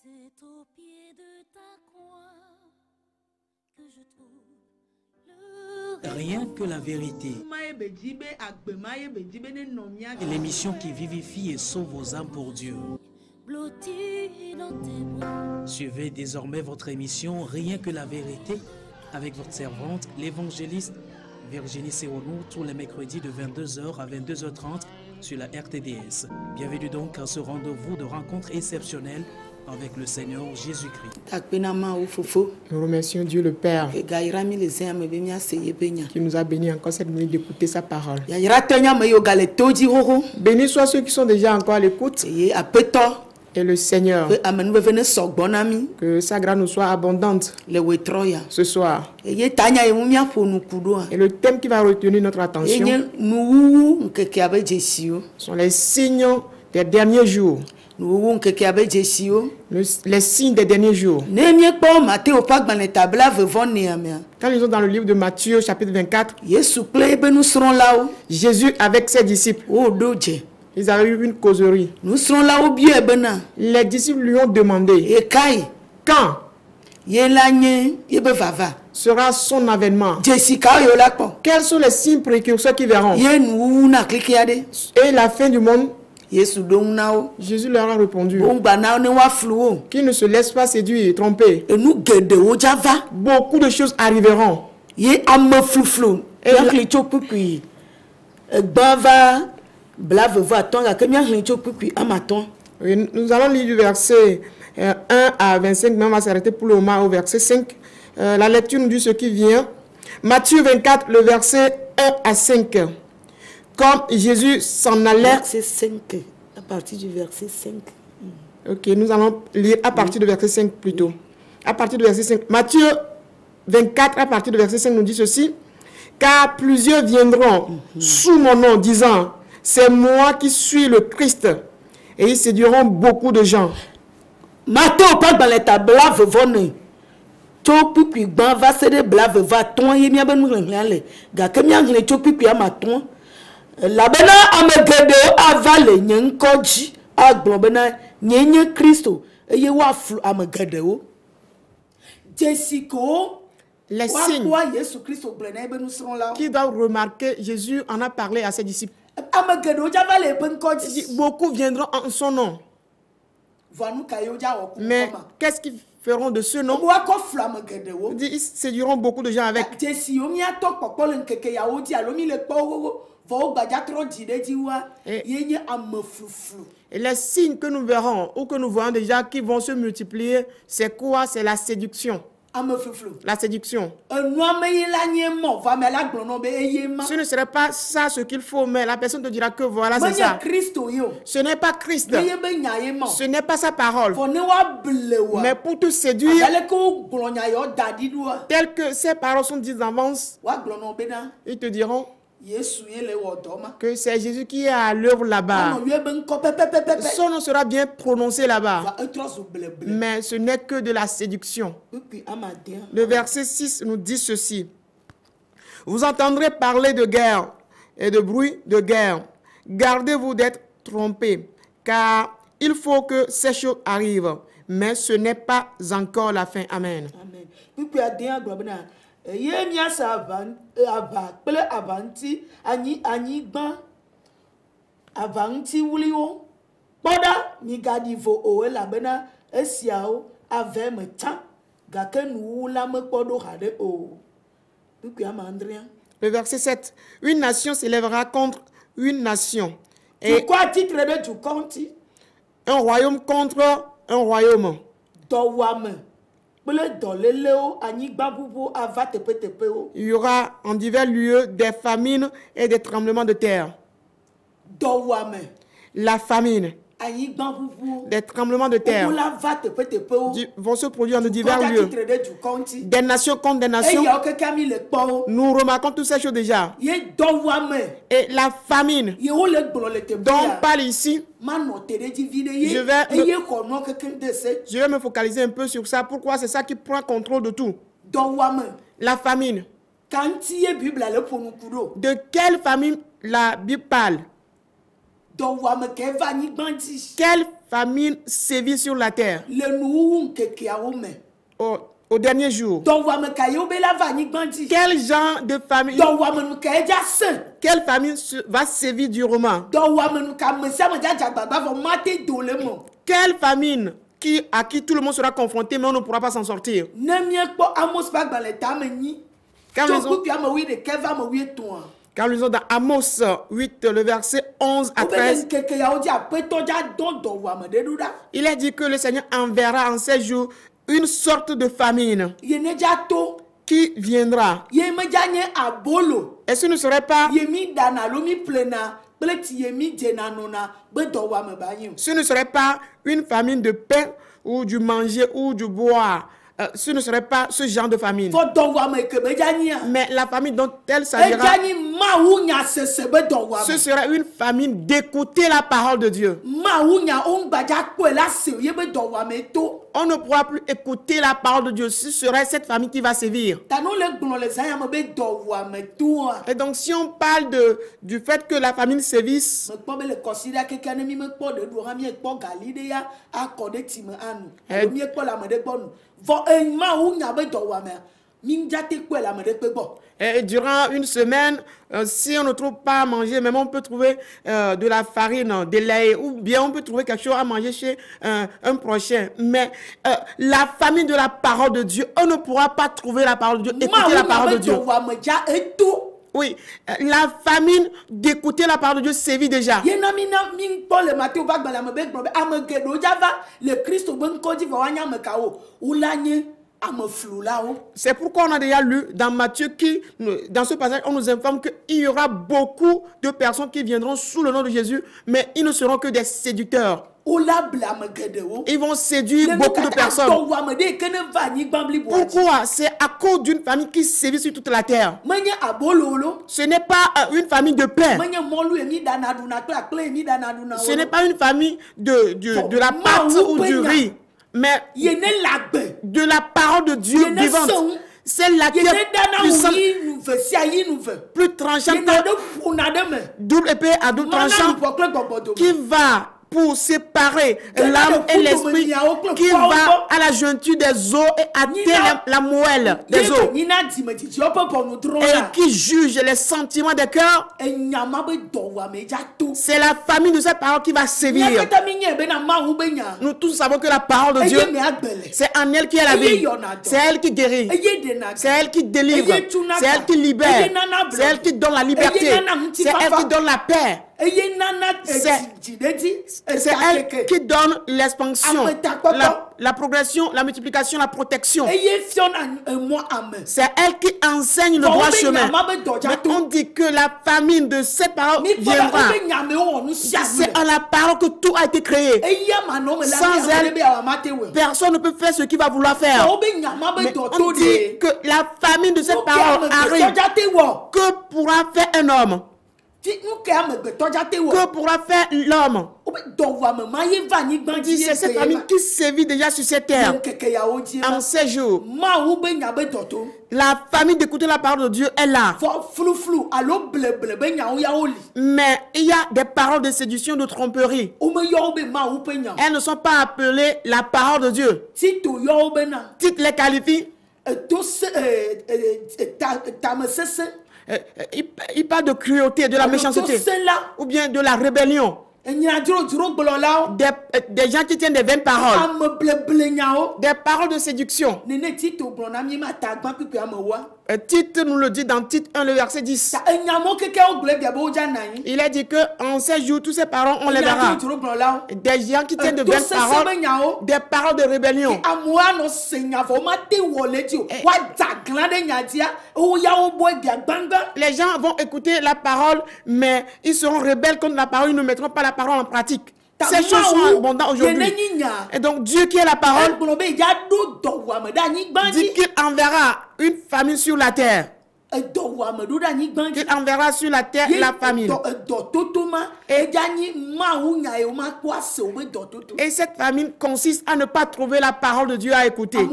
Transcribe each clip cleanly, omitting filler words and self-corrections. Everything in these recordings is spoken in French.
C'est au pied de ta croix que je trouve Rien que la vérité. L'émission qui vivifie et sauve vos âmes pour Dieu. blotti dans tes bras. Suivez désormais votre émission Rien que la vérité avec votre servante, l'évangéliste Virginie Seonou, tous les mercredis de 22h à 22h30 sur la RTDS. Bienvenue donc à ce rendez-vous de rencontre exceptionnelle avec le Seigneur Jésus-Christ. Nous remercions Dieu le Père qui nous a bénis encore cette minute d'écouter sa parole. Bénis soient ceux qui sont déjà encore à l'écoute. Et le Seigneur, que sa grâce nous soit abondante ce soir. Et le thème qui va retenir notre attention sont les signes des derniers jours. Les signes des derniers jours. Quand ils sont dans le livre de Matthieu chapitre 24, Jésus avec ses disciples, ils avaient eu une causerie. Les disciples lui ont demandé quand sera son avènement. Quels sont les signes précurseurs qui verront? Et la fin du monde. Jésus leur a répondu qu'ils ne se laissent pas séduire et tromper. Beaucoup de choses arriveront. Et nous allons lire du verset 1 à 25, mais on va s'arrêter pour le moment au verset 5. La lecture nous dit ce qui vient. Matthieu 24, le verset 1 à 5. Comme Jésus s'en allait... Verset 5, à partir du verset 5. Ok, nous allons lire à partir du verset 5 plutôt. À partir du verset 5. Matthieu 24, à partir du verset 5, nous dit ceci. Car plusieurs viendront sous mon nom, disant, c'est moi qui suis le Christ. Et ils séduiront beaucoup de gens. Matthieu pas dans les tables venez. Chopi puis ban va se de blave va ton y bien ben le ga que bien le chopi puis amaton. La bena amegede avale nyen koji agbon bena nyen Christo eye wa flu amegede o. Jessico les signes qui doivent remarquer, Jésus en a parlé à ses disciples. Beaucoup viendront en son nom. Mais qu'est-ce qu'ils feront de ce nom? Ils séduiront beaucoup de gens avec. Et les signes que nous verrons ou que nous voyons déjà qui vont se multiplier, c'est quoi? C'est la séduction. La séduction. Ce ne serait pas ça ce qu'il faut, mais la personne te dira que voilà, c'est ça. Ce n'est pas Christ. Ce n'est pas sa parole. Mais pour te séduire, tel que ces paroles sont dites d'avance, ils te diront que c'est Jésus qui est à l'œuvre là-bas. Son nom sera bien prononcé là-bas. Mais ce n'est que de la séduction. Le verset 6 nous dit ceci. Vous entendrez parler de guerre et de bruit de guerre. Gardez-vous d'être trompés, car il faut que ces choses arrivent. Mais ce n'est pas encore la fin. Amen. Amen. Yemia savan ava pele avanti ani ban avanti wulio poda mi gadi vo o la bena esiao ave me tan gake nu la me podo hade o depuis amandrien. Le verset 7. Une nation s'élèvera contre une nation. Et quoi titre de tu comptes? Un royaume contre un royaume. Dowame. Il y aura en divers lieux des famines et des tremblements de terre. La famine, des tremblements de terre vont se produire en divers lieux. Des nations contre des nations. Nous remarquons toutes ces choses déjà. Et la famine dont on parle ici, je vais me focaliser un peu sur ça. Pourquoi? C'est ça qui prend contrôle de tout. La famine. De quelle famine la Bible parle? Quelle famine sévit sur la terre au dernier jour, quel genre de famine, quelle famine va sévir durement? Quelle famine à qui tout le monde sera confronté, mais on ne pourra pas s'en sortir? Car nous sommes dans Amos 8, le verset 11 à 13. Il est dit que le Seigneur enverra en ces jours une sorte de famine qui viendra. Et ce ne serait pas une famine de pain ou du manger ou du boire. Ce ne serait pas ce genre de famine. Mais la famine dont elle s'agira, ce sera une famine d'écouter la parole de Dieu. On ne pourra plus écouter la parole de Dieu. Ce serait cette famille qui va sévir. Et donc si on parle du fait que la famine sévisse, et durant une semaine, si on ne trouve pas à manger, même on peut trouver de la farine, des laits, ou bien on peut trouver quelque chose à manger chez un prochain. Mais la famine de la parole de Dieu, on ne pourra pas trouver la parole de Dieu, écouter la parole de Dieu. Oui, la famine d'écouter la parole de Dieu sévit déjà. C'est pourquoi on a déjà lu dans Matthieu dans ce passage, on nous informe qu'il y aura beaucoup de personnes qui viendront sous le nom de Jésus, mais ils ne seront que des séducteurs. Ils vont séduire beaucoup de personnes. Pourquoi? C'est à cause d'une famille qui sévit sur toute la terre. Ce n'est pas une famille de pain. Ce n'est pas une famille de la pâte ou du riz. Mais de la parole de Dieu vivante. C'est laquelle puissante, plus tranchante que double épée à double tranchant, qui va pour séparer l'âme et l'esprit, qui va à la jointure des os et hâter la moelle des os, et qui juge les sentiments des cœurs. C'est la famille de cette parole qui va sévir. Nous tous savons que la parole de Dieu, c'est en elle qui est la vie. C'est elle qui guérit. C'est elle qui délivre. C'est elle qui libère. C'est elle qui donne la liberté. C'est elle qui donne la paix. C'est elle qui donne l'expansion, la progression, la multiplication, la protection. C'est elle qui enseigne le droit chemin. Mais on dit que la famine de cette parole viendra. C'est à la parole que tout a été créé. Sans elle, personne ne peut faire ce qu'il va vouloir faire. Mais on dit que la famine de cette parole arrive. Que pourra faire un homme? Que pourra faire l'homme? C'est cette famille qui sévit déjà sur cette terre en ces jours. La famille d'écouter la parole de Dieu est là. Mais il y a des paroles de séduction, de tromperie. Elles ne sont pas appelées la parole de Dieu. Tite les qualifie. Il parle de cruauté, de la méchanceté, ou bien de la rébellion. Des gens qui tiennent des vaines paroles, des paroles de séduction. Tite nous le dit dans Tite 1, le verset 10. Il est dit qu'en ces jours, tous ces paroles, on les verra. Des gens qui tiennent de vaines paroles, des paroles de rébellion. Les gens vont écouter la parole, mais ils seront rebelles contre la parole, ils ne mettront pas la parole en pratique. Ces choses sont abondantes aujourd'hui. Et donc Dieu qui est la parole dit qu'il enverra une famine sur la terre. Qu'il enverra sur la terre la famine. Et cette famine consiste à ne pas trouver la parole de Dieu à écouter.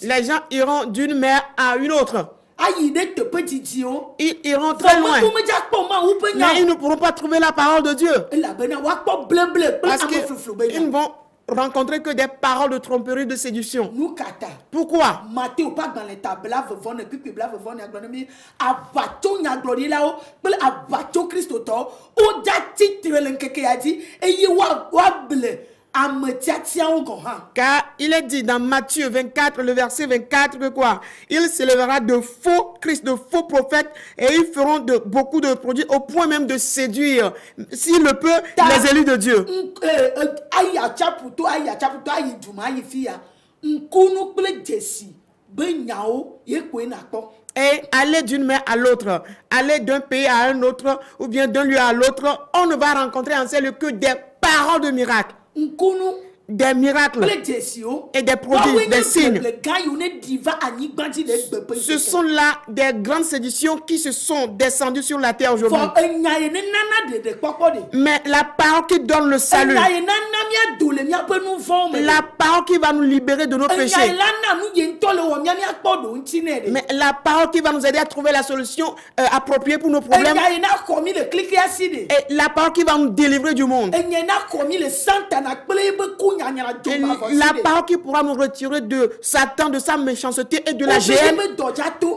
Les gens iront d'une mer à une autre. Ils iront très loin. Mais ils ne pourront pas trouver la parole de Dieu. Parce qu'ils ne vont rencontrer que des paroles de tromperie, de séduction. Pourquoi? Car il est dit dans Matthieu 24, le verset 24, que quoi? Il s'élèvera de faux Christ, de faux prophètes, et ils feront beaucoup de produits au point même de séduire, s'il le peut, les élus de Dieu. Et aller d'une main à l'autre, aller d'un pays à un autre, ou bien d'un lieu à l'autre, on ne va rencontrer en ces lieux que des paroles de miracles. Des miracles et des prodiges, des signes. Ce sont là des grandes séductions qui se sont descendues sur la terre aujourd'hui. Mais la parole qui donne le salut, la parole qui va nous libérer de nos péchés, mais la parole qui va nous aider à trouver la solution appropriée pour nos problèmes, et la parole qui va nous délivrer du monde, la parole qui pourra nous retirer de Satan, de sa méchanceté et de la gêne.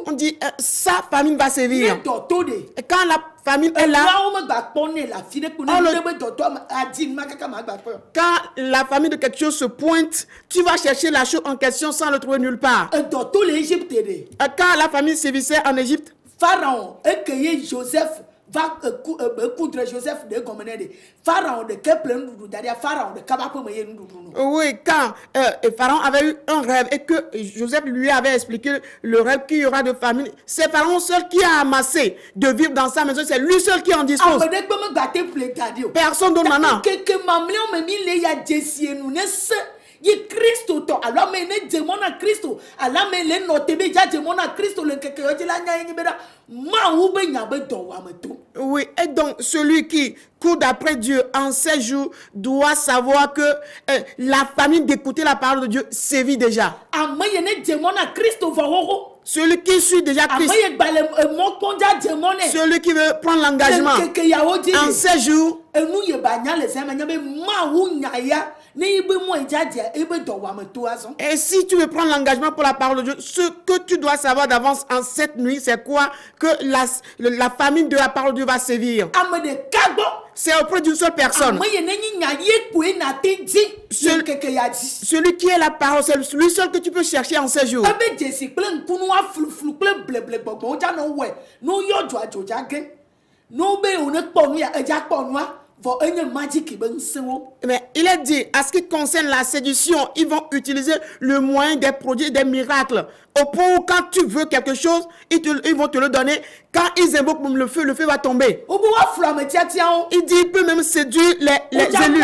On dit sa famille va sévir. Et quand la famine est là, quand la famille de quelque chose se pointe, tu vas chercher la chose en question sans le trouver nulle part. Quand la famille sévissait en Égypte, Pharaon, Joseph va coudre Joseph de Gomenede. Pharaon de Keplen d'ailleurs Pharaon de Kabapo. Oui, quand Pharaon avait eu un rêve et que Joseph lui avait expliqué le rêve qu'il y aura de famine, c'est Pharaon seul qui a amassé de vivre dans sa maison, c'est lui seul qui en dispose. Personne d'autre maintenant. Ye Christo to alors mais ne démon à Christo alors mais les notes déjà démon à Christo le quelque chose la nya beda ma ou be nya be do wa meto. Oui, et donc celui qui court d'après Dieu en ces jours doit savoir que la famille d'écouter la parole de Dieu sévit déjà. Ama ye ne démon à Christo va ho. Celui qui suit déjà Christ, celui qui veut prendre l'engagement en ces jours, et si tu veux prendre l'engagement pour la parole de Dieu, ce que tu dois savoir d'avance en cette nuit, c'est quoi? Que la famille de la parole de Dieu va sévir. C'est auprès d'une seule personne. Celui qui est la parole, c'est lui seul que tu peux chercher en ces jours. Mais il est dit, à ce qui concerne la séduction, ils vont utiliser le moyen des produits, des miracles. Au point où quand tu veux quelque chose, ils vont te le donner. Quand ils invoquent le feu va tomber. Il dit, il peut même séduire les élus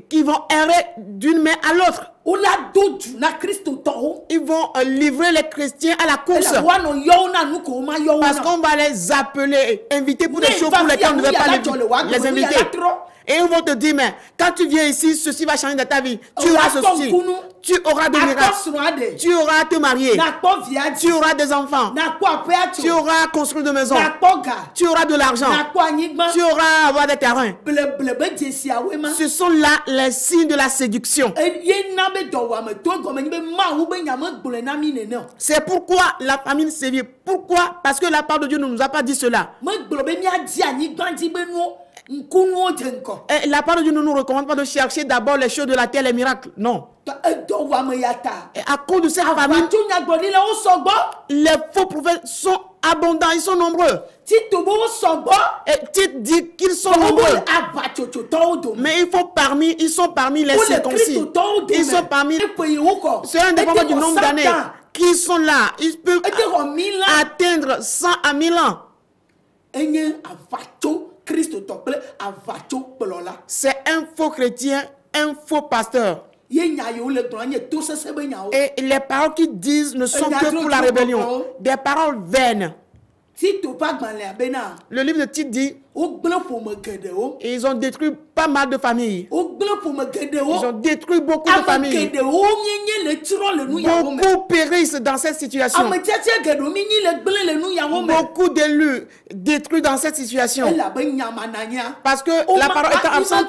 qui vont errer d'une main à l'autre. Ils vont livrer les chrétiens à la course. Parce qu'on va les appeler, inviter pour des choses pour lesquelles on ne veut pas les inviter. Et ils vont te dire, mais quand tu viens ici, ceci va changer dans ta vie. Tu auras ceci. Tu auras des miracles. Tu auras à te marier. Tu auras des enfants. Tu auras à construire des maisons. Tu auras de l'argent. Tu auras à avoir des terrains. Ce sont là les signes de la séduction. C'est pourquoi la famine sévit. Pourquoi? Parce que la parole de Dieu ne nous a pas dit cela. Et la parole de Dieu ne nous recommande pas de chercher d'abord les choses de la terre, les miracles. Non. Et à cause de cette famine, les faux prophètes sont abondants, ils sont nombreux. Et Tite dit qu'ils sont nombreux. Mais ils sont parmi les circoncis. Ils sont parmi ceux indépendamment du nombre d'années qui sont là. Ils peuvent atteindre 100 à 1000 ans. C'est un faux chrétien, un faux pasteur. Et les paroles qu'ils disent ne sont que pour la rébellion. Des paroles vaines. Le livre de Tite dit, Ils ont détruit pas mal de familles. Ils ont détruit beaucoup de familles. Beaucoup périssent dans cette situation. Beaucoup d'élus détruits dans cette situation. Parce que la parole étant absente,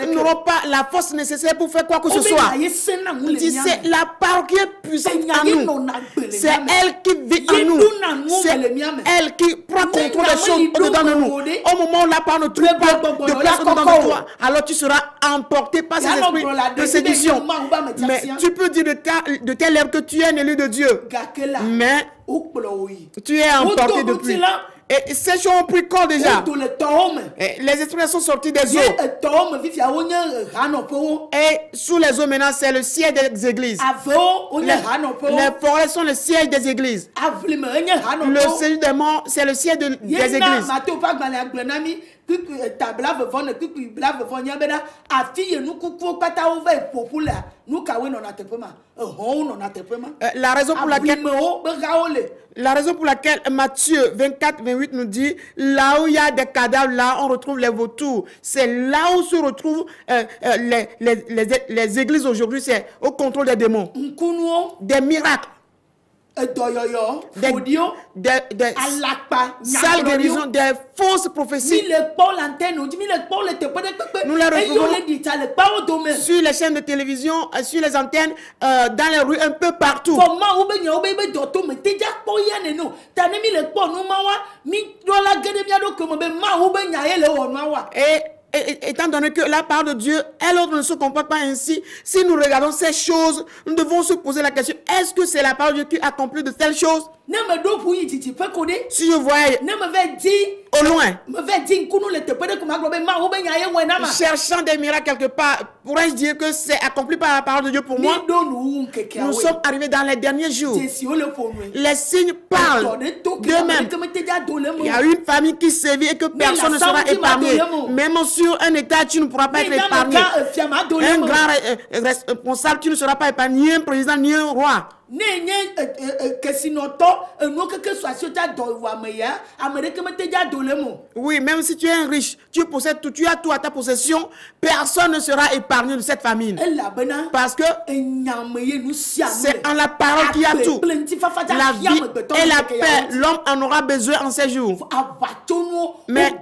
ils n'auront pas la force nécessaire pour faire quoi que ce soit. C'est la parole qui est puissante en nous. C'est elle qui vit en nous. C'est elle qui prend contrôle des choses au-dedans de nous. Au moment où la parole ne trouve pas de place au-dedans de toi, alors tu seras emporté par ces esprits de séduction. Mais tu peux dire de telle heure que tu es un élu de Dieu. Mais tu es emporté depuis. Et ces choses ont pris corps déjà. Et les esprits sont sortis des eaux. Et sous les eaux maintenant, c'est le siège des églises. Les forêts sont le siège des églises. Le séjour des morts, c'est le siège des églises. La raison pour laquelle Matthieu 24-28 nous dit, là où il y a des cadavres, là on retrouve les vautours. C'est là où se retrouvent les églises aujourd'hui, c'est au contrôle des démons. Des miracles. Des sales guérisons, des fausses prophéties. Nous les retrouvons sur les chaînes de télévision, sur les antennes, dans les rues, un peu partout. Et étant donné que la parole de Dieu, elle ne se comporte pas ainsi, si nous regardons ces choses, nous devons se poser la question, est-ce que c'est la parole de Dieu qui accomplit de telles choses? Si je voyais au loin, cherchant des miracles quelque part, pourrais-je dire que c'est accompli par la parole de Dieu pour moi? Nous sommes arrivés dans les derniers jours. Les signes parlent d'eux-mêmes. Il y a une famille qui sévit et que personne ne sera épargné. Même sur un état, tu ne pourras pas être épargné. Un grand responsable, tu ne seras pas épargné. Ni un président, ni un roi. Oui, même si tu es un riche, tu possèdes tout, tu as tout à ta possession, personne ne sera épargné de cette famine. Parce que c'est en la parole qu'il y a tout. La vie et la paix, l'homme en aura besoin en ces jours. Mais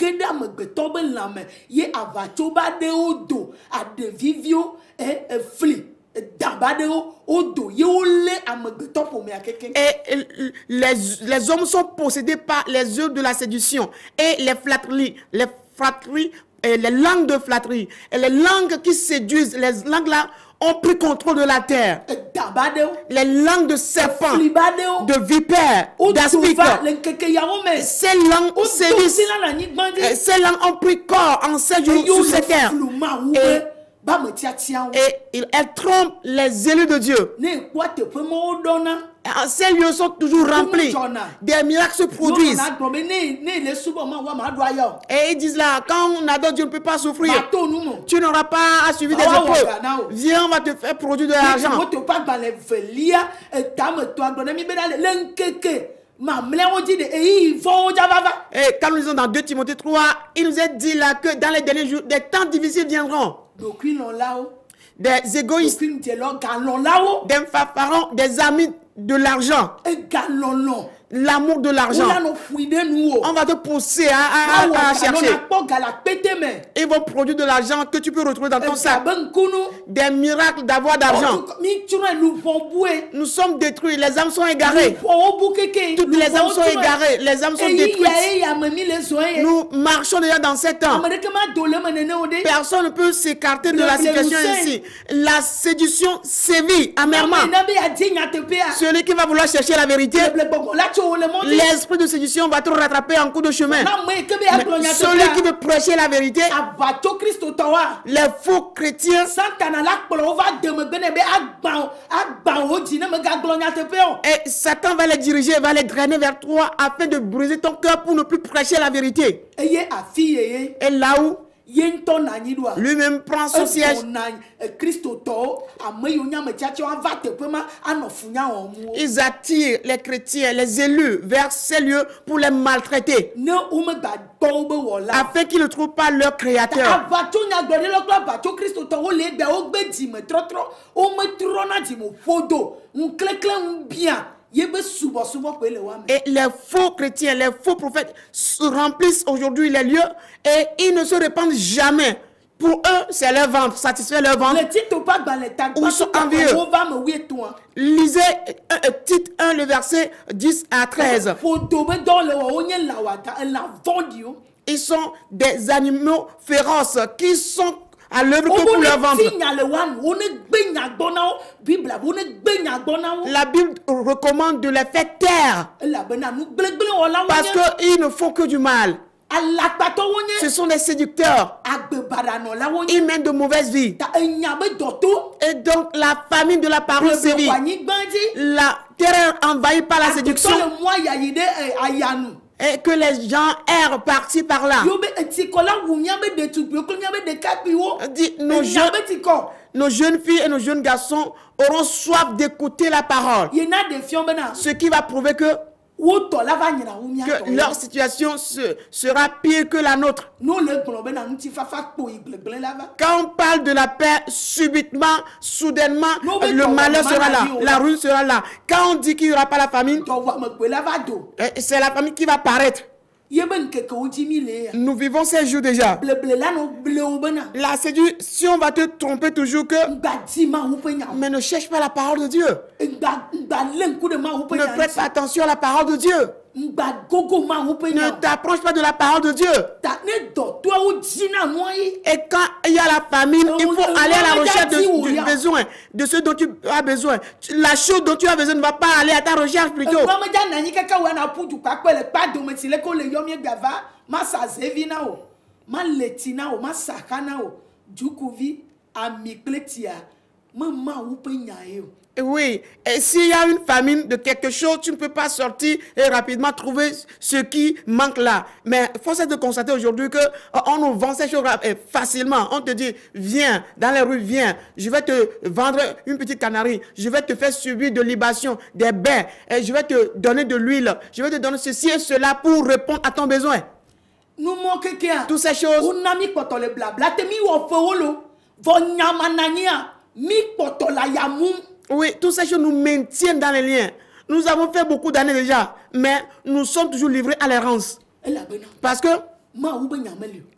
et les hommes sont possédés par les œuvres de la séduction et les flatteries, et les langues de flatterie et les langues qui séduisent. Les langues là ont pris contrôle de la terre. Les langues de serpents, de vipères, d'aspics. Ces langues séduisent. Ces langues ont pris corps en ces jours sur cette terre. Et elles trompent les élus de Dieu. Ces lieux sont toujours remplis. Des miracles se produisent. Et ils disent là, quand on adore Dieu, on ne peut pas souffrir. Tu n'auras pas à suivre des épreuves. Viens, on va te faire produire de l'argent. Et quand nous lisons dans 2 Timothée 3, il nous est dit là que dans les derniers jours, des temps difficiles viendront. Des égoïstes, des fanfarons, des amis de l'argent. L'amour de l'argent. On va te pousser à chercher. Ils vont produire de l'argent que tu peux retrouver dans ton sac. Des miracles d'avoir d'argent. Nous sommes détruits. Les âmes sont égarées. Toutes les âmes sont égarées. Les âmes sont détruites. Nous marchons déjà dans 7 ans. Personne ne peut s'écarter de la situation ici. La séduction sévit amèrement. Celui qui va vouloir chercher la vérité, l'esprit de séduction va te rattraper en cours de chemin. Mais celui qui veut prêcher la vérité, les faux chrétiens, et Satan va les diriger, va les drainer vers toi afin de briser ton cœur pour ne plus prêcher la vérité. Et là où Lui-même prend son siège. Ils attirent les chrétiens, les élus, vers ces lieux pour les maltraiter, afin qu'ils ne trouvent pas leur créateur. Et les faux chrétiens, les faux prophètes remplissent aujourd'hui les lieux et ils ne se répandent jamais. Pour eux, c'est leur ventre, satisfaire leur ventre. Où sont envieux. Lisez Tite 1, le verset 10 à 13. Ils sont des animaux féroces qui sont à l'œuvre que pour leur ventre. La Bible recommande de les faire taire parce qu'ils ne font que du mal. Ce sont des séducteurs. Ils mènent de mauvaises vies. Et donc la famine de la parole sévit. La terreur envahie par la séduction. Et que les gens errent par-ci par-là. Nos jeunes filles et nos jeunes garçons auront soif d'écouter la parole. Ce qui va prouver que leur situation sera pire que la nôtre. Quand on parle de la paix, subitement, soudainement, le malheur sera là, la ruine sera là. Quand on dit qu'il n'y aura pas la famine, c'est la famine qui va paraître. Nous vivons ces jours déjà. La séduction va te tromper toujours que mais ne cherche pas la parole de Dieu. Ne prête pas attention à la parole de Dieu. Ne t'approche pas de la parole de Dieu. Et quand il y a la famine, il faut aller à la recherche du besoin, de ce dont tu as besoin. La chose dont tu as besoin ne va pas aller à ta recherche plutôt. Oui, et s'il y a une famine de quelque chose, tu ne peux pas sortir et rapidement trouver ce qui manque là. Mais force est de constater aujourd'hui qu'on nous vend ces choses facilement. On te dit, viens dans les rues, viens, je vais te vendre une petite canarie, je vais te faire subir de libation, des bains, et je vais te donner de l'huile, je vais te donner ceci et cela pour répondre à ton besoin. Toutes ces choses. Oui, toutes ces choses nous maintiennent dans les liens. Nous avons fait beaucoup d'années déjà, mais nous sommes toujours livrés à l'errance. Parce que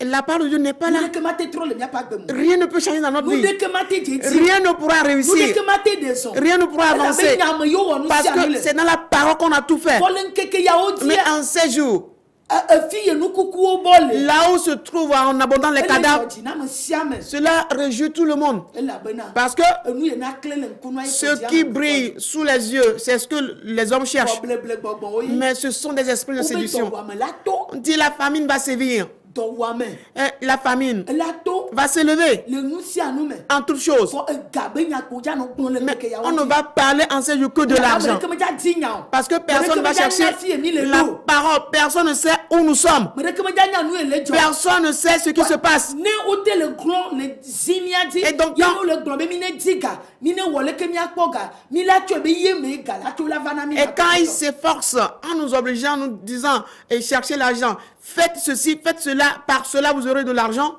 la parole de Dieu n'est pas là. Rien ne peut changer dans notre vie. Rien ne pourra réussir. Rien ne pourra avancer. Parce que c'est dans la parole qu'on a tout fait. Mais en ces jours, là où se trouvent en abondance les cadavres, cela réjouit tout le monde. Parce que ce qui brille sous les yeux, c'est ce que les hommes cherchent. Mais ce sont des esprits de séduction. On dit la famine va sévir. La famine va s'élever en toutes choses. Mais on ne va parler en ces jours que de l'argent. Parce que personne ne va chercher la parole. Personne ne sait où nous sommes. Personne ne sait ce qui se passe. Et donc quand ils s'efforcent en nous obligeant, en nous disant et chercher l'argent, faites ceci, faites cela, par cela vous aurez de l'argent.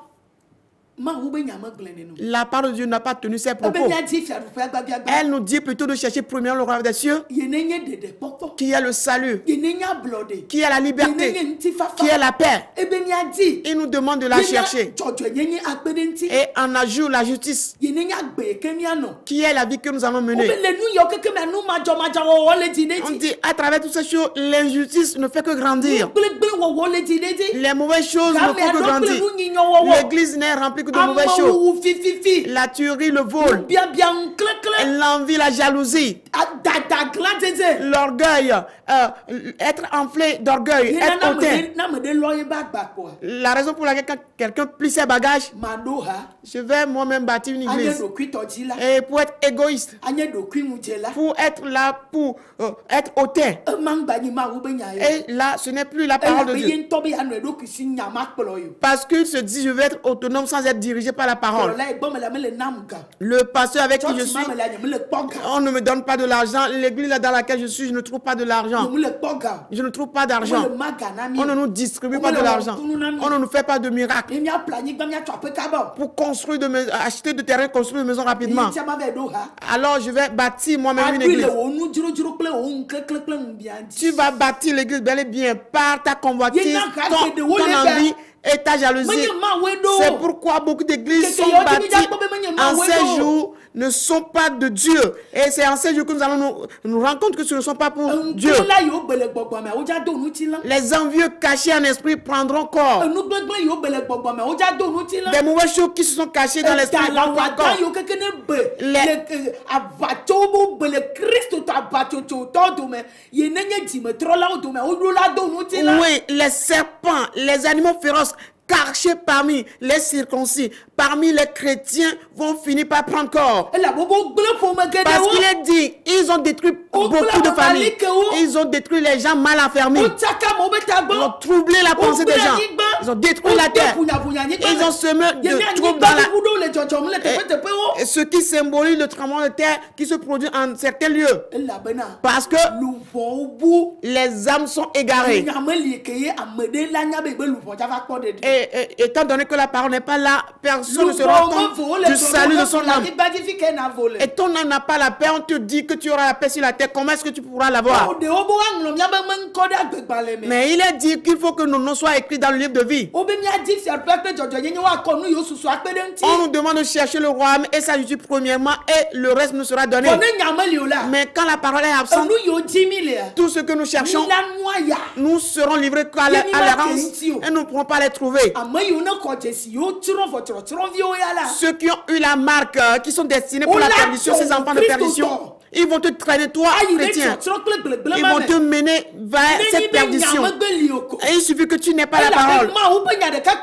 La parole de Dieu n'a pas tenu ses propos. Elle nous dit plutôt de chercher premièrement le royaume des cieux, qui est le salut, qui est la liberté, qui est la paix. Il nous demande de la chercher. Et en ajoute la justice, qui est la vie que nous allons mener. On dit à travers toutes ces choses, l'injustice ne fait que grandir. Les mauvaises choses ne font que grandir. L'église n'est remplie de mauvaises choses. La tuerie, le vol, l'envie, la jalousie, l'orgueil, être enflé d'orgueil, être hautain. La raison pour laquelle quand quelqu'un plie ses bagages, je vais moi-même bâtir une église. Et pour être égoïste, pour être là, pour être hautain. Et là, ce n'est plus la parole de Dieu. Parce qu'il se dit, je vais être autonome sans être dirigé par la parole. Le pasteur avec qui je suis, on ne me donne pas de l'argent. L'église dans laquelle je suis, je ne trouve pas de l'argent. Je ne trouve pas d'argent. On ne nous distribue pas de l'argent. On ne nous fait pas de miracle. Pour construire acheter de terrain, construire une maison rapidement. Alors je vais bâtir moi-même une église. Tu vas bâtir l'église bel et bien par ta convoitise, ton envie et ta jalousie. C'est pourquoi beaucoup d'églises sont bâties en ces jours ne sont pas de Dieu. Et c'est en ces jours que nous allons nous rendre compte que ce ne sont pas pour Dieu. Les envieux cachés en esprit prendront corps. Des mauvaises choses qui se sont cachées dans l'esprit prendront corps. Oui, les serpents, les animaux féroces cachés parmi les circoncis, parmi les chrétiens vont finir par prendre corps. Parce qu'il est dit, ils ont détruit beaucoup de familles. Ils ont détruit les gens mal enfermés. Ils ont troublé la pensée des gens. Ils ont détruit la terre. Ils ont semé de troubles dans la... Et ce qui symbolise le tremblement de terre qui se produit en certains lieux. Parce que les âmes sont égarées. Et étant donné que la parole n'est pas là, personne ne se rend compte du salut de son âme. Et ton âme n'a pas la paix, on te dit que tu auras la paix sur la terre. Comment est-ce que tu pourras l'avoir? Mais il est dit qu'il faut que nos noms soient écrits dans le livre de vie. On nous demande de chercher le royaume et sa justice premièrement et le reste nous sera donné. Mais quand la parole est absente, tout ce que nous cherchons, nous serons livrés à l'errance et nous ne pourrons pas les trouver. Ceux qui ont eu la marque, qui sont destinés pour la perdition, ces enfants de perdition, ils vont te traîner, toi, chrétien. Ils vont te mener vers cette perdition. Et il suffit que tu n'aies pas la parole.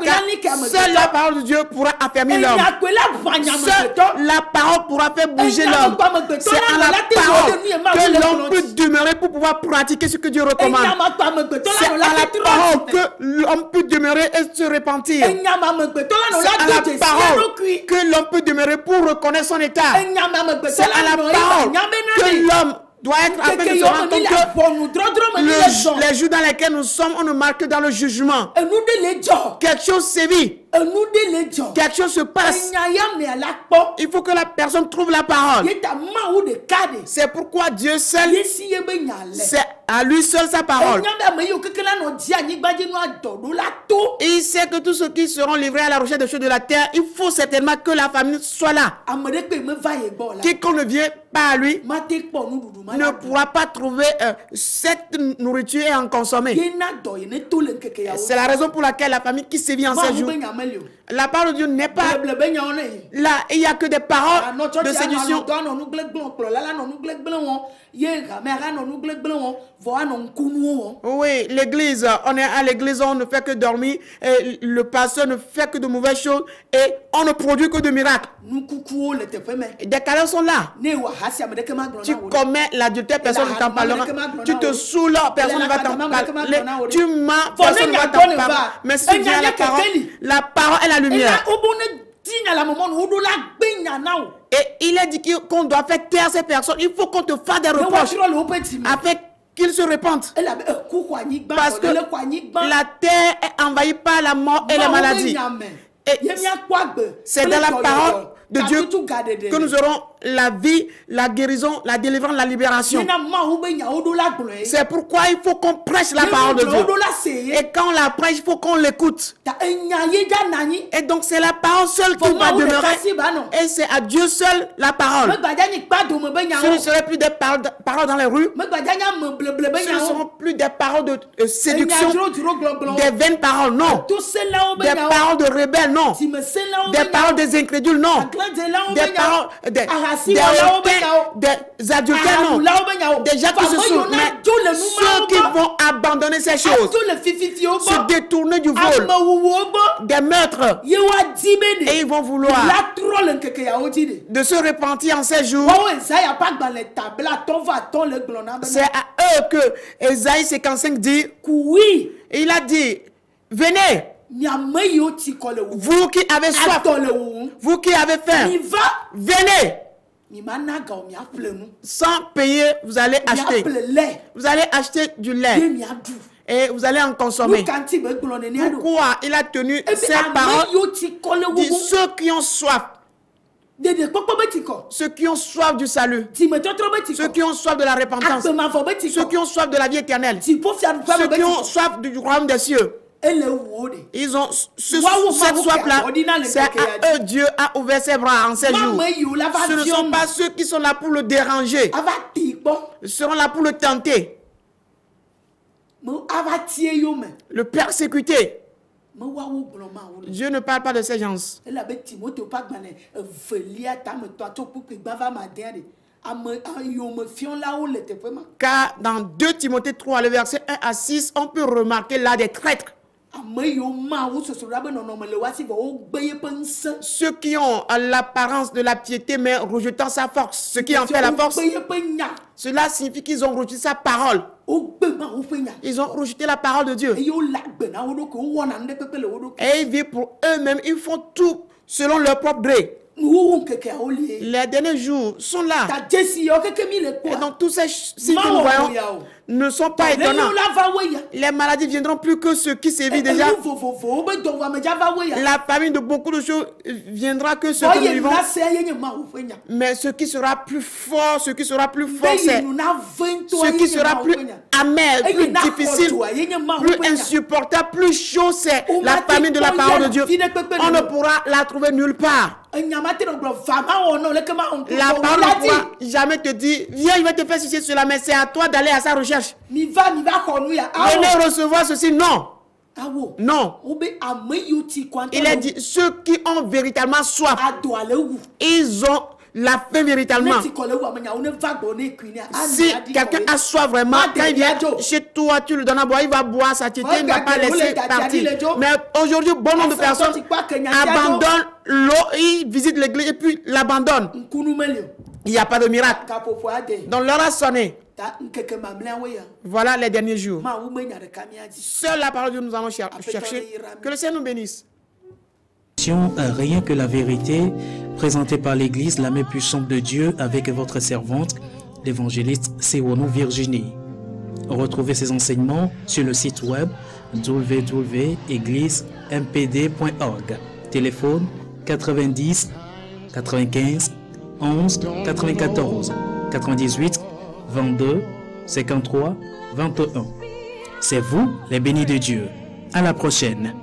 Car seule la parole de Dieu pourra affermir l'homme. Seule la parole pourra faire bouger l'homme. C'est à la parole que l'homme peut demeurer pour pouvoir pratiquer ce que Dieu recommande. C'est à la parole que l'homme peut demeurer et se repentir. C'est à la parole que l'homme peut demeurer pour reconnaître son état. C'est à la parole que l'homme doit être afin de se rendre compte que les jours dans lesquels nous sommes, on nous marque dans le jugement. Quelque chose sévit. Quelque chose se passe. Il faut que la personne trouve la parole. C'est pourquoi Dieu seul, c'est à lui seul sa parole. Il sait que tous ceux qui seront livrés à la recherche des choses de la terre, il faut certainement que la famille soit là. Quiconque ne vient pas à lui ne pourra pas trouver cette nourriture et en consommer. C'est la raison pour laquelle la famille qui sévit en ces jours, la parole de Dieu n'est pas là. Il n'y a que des paroles de séduction. Oui, l'église, on est à l'église, on ne fait que dormir. Et le pasteur ne fait que de mauvaises choses et on ne produit que de miracles. Des cadavres sont là. Tu commets l'adultère, personne ne t'en parlera. Tu te saoules, personne ne va t'en parler. Tu mens, personne ne va t'en parler. Mais si tu viens à la parole est la lumière. Et il est dit qu'on doit faire taire ces personnes. Il faut qu'on te fasse des reproches afin qu'ils se repentent. Parce que la terre est envahie par la mort et la maladie. Et c'est dans la parole de Dieu que nous aurons la vie, la guérison, la délivrance, la libération. C'est pourquoi il faut qu'on prêche la parole de Dieu. Et quand on la prêche, il faut qu'on l'écoute. Et donc c'est la parole seule qui va demeurer. Et c'est à Dieu seul la parole. Ce ne serait plus des paroles dans les rues. Ce ne seront plus des paroles de séduction, des vaines paroles, non. Des paroles de rebelles, non. Des paroles des incrédules, non. des adultères, non. Des gens qui se saoulent, mais ceux qui vont abandonner ces choses, se détourner du vol, des meurtres, et ils vont vouloir de se repentir en ces jours. C'est à eux que Ésaïe 55 dit, il a dit, venez, vous qui avez soif, vous qui avez faim, venez. Sans payer, vous allez acheter. Vous allez acheter du lait. Et vous allez en consommer. Pourquoi il a tenu ces paroles? Dit ceux qui ont soif. Ceux qui ont soif du salut. Ceux qui ont soif de la repentance. Ceux qui ont soif de la vie éternelle. Ceux qui ont soif du royaume des cieux. Ils ont cette soif-là. C'est à eux Dieu a ouvert ses bras en ces jours. Ce ne sont pas ceux qui sont là pour le déranger. Ils seront là pour le tenter. Le persécuter. Dieu ne parle pas de ces gens. Car dans 2 Timothée 3, le verset 1 à 6, on peut remarquer là des traîtres. Ceux qui ont l'apparence de la piété mais rejetant sa force. Ce qui en fait la force, cela signifie qu'ils ont rejeté sa parole. Ils ont rejeté la parole de Dieu. Et ils vivent pour eux-mêmes. Ils font tout selon leur propre gré. Les derniers jours sont là. Et donc tous ces signes que nous voyons ne sont pas étonnants. Les maladies viendront plus que ceux qui sévissent déjà. La famine de beaucoup de choses viendra que ceux que nous vivons. Mais ce qui sera plus fort, c'est ce qui sera plus amer, plus difficile, plus insupportable, plus chaud, c'est la famine de la parole de Dieu. On ne pourra la trouver nulle part. La parole ne pourra jamais te dire, viens, je vais te faire ceci, cela, mais c'est à toi d'aller à sa recherche. Venez recevoir ceci, non. Non. Il a dit, ceux qui ont véritablement soif, ils ont la faim véritablement. Si quelqu'un a soif vraiment, quand il vient chez toi, tu lui donnes à boire, il va boire sa tête, il ne va pas laisser partir. Mais aujourd'hui, bon nombre de personnes abandonnent l'eau, ils visitent l'église et puis l'abandonnent. Il n'y a pas de miracle. Donc l'heure a sonné. Voilà les derniers jours. Seule la parole de Dieu nous allons chercher. Que le Seigneur nous bénisse. Rien que la vérité, présentée par l'Église, la main puissante de Dieu, avec votre servante, l'évangéliste Sewono Virginie. Retrouvez ces enseignements sur le site web www.égliseMPD.org. Téléphone 90 95 11 94 98 22 53 21. C'est vous les bénis de Dieu. À la prochaine.